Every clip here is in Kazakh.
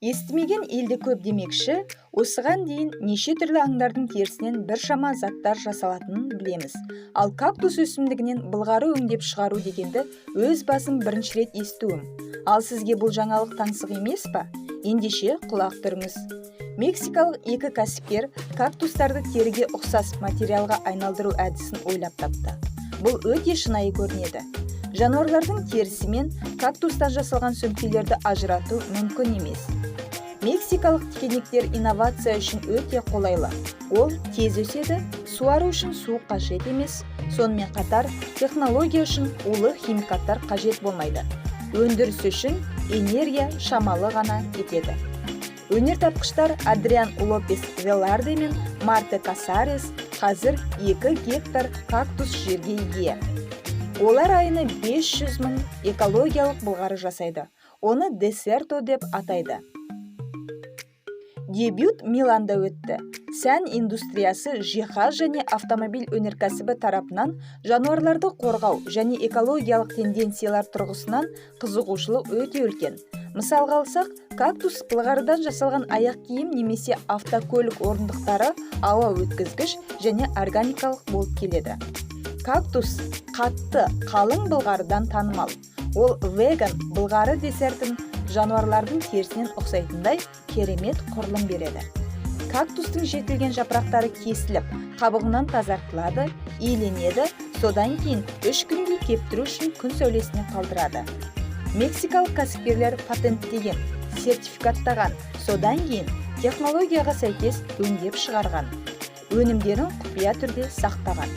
Естімеген елде көп демекші, осыған дейін неше түрлі аңдардың терісінен біршама заттар жасалатынын білеміз. Ал кактус өсімдігінен былғары өңдеп шығару дегенді өз басым бірінші рет естуім. Ал сізге бұл жаңалық таңсық емес па? Ендеше құлақ түріңіз. Мексикалық екі кәсіпкер кактустарды теріге ұқсас материалға айналдыру әдісін ойлап тапты. Бұл өте шынайы көрінеді. Жануарлардың терісі мен кактустан жасалған сөмкелерді ажырату мүмкін емес. Мексикалық тікенектер инновация үшін өте қолайлы. Ол тез өседі, суару үшін су қажет емес, сонымен қатар технология үшін улы химикаттар қажет болмайды. Өндіріс үшін энергия шамалы ғана кетеді. Өнертапқыштар Адриан Лопес Веларде мен Марта Касарес қазір 2 гектар кактус жерге ие. Олар айына 500 мың экологиялық былғары жасайды. Оны Десерто деп атайды. Дебют Миланда өтті. Сән индустриясы жиһаз және автомобиль өнеркәсібі тарапынан жануарларды қорғау және экологиялық тенденциялар тұрғысынан қызығушылық өте үлкен. Мысалға алсақ, кактус былғарыдан жасалған аяқ киім немесе автокөлік орындықтары ауа өткізгіш және органикалық болып келеді. Кактус қатты, қалың былғарыдан танымал. Ол веган былғары десертін жануарлардың терісінен ұқсайтындай керемет құрылым береді. Кактустың жетілген жапырақтары кесіліп, қабығынан тазартылады, иленеді, содан кейін 3 күнге кептіру үшін күн сәулесіне қалдырады. Мексикалық кәсіпкерлер патенттеген, сертификаттаған, содан кейін технологияға сәйкес өңдеп шығарған. Өнімдерін құпия түрде сақтаған.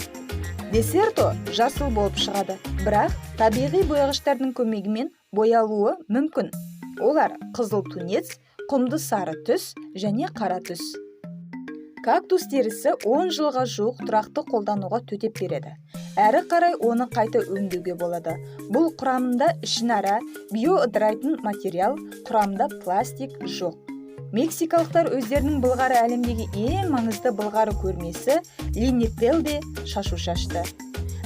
Десерто жасыл болып шығады, бірақ табиғи бояғыштардың көмегімен боялуы мүмкін. Олар қызыл тунец, құмды сары түс және қара түс. Кактус терісі 10 жылға жуық тұрақты қолдануға төтеп береді. Әрі қарай оны қайта өңдеуге болады. Бұл құрамында ішінара биоыдырайтын материал, құрамында пластик жоқ. Мексикалықтар өздерінің былғары әлемдегі ең маңызды былғары көрмесі Линетелде шашу шашты.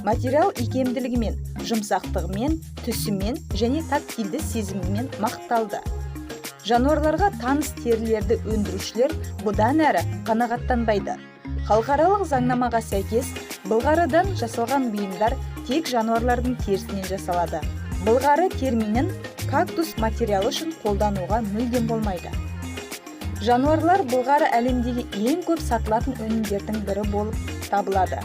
Материал икемділігімен, жұмсақтығымен, түсімен және тактильді сезімімен мақталды. Жануарларға таныс терілерді өндірушілер бұдан әрі қанағаттанбайды. Халықаралық заңнамаға сәйкес, былғарыдан жасалған бұйымдар тек жануарлардың терісінен жасалады. Былғары терминін кактус материалы үшін қолдануға мүлдем болмайды. Жануарлар былғары әлемдегі ең көп сатылатын өнімдердің бірі болып табылады.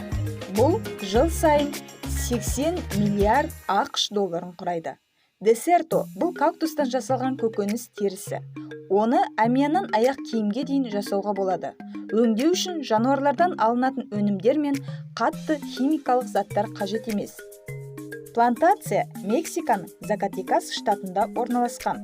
Бұл жыл сайын 80 миллиард ақш долларын құрайды. Десерто бұл кактустан жасалған көкөніс терісі. Оны әмияннан аяқ киімге дейін жасауға болады. Өңдеу үшін жануарлардан алынатын өнімдер мен қатты химикалық заттар қажет емес. Плантация Мексиканың Закатекас штатында орналасқан.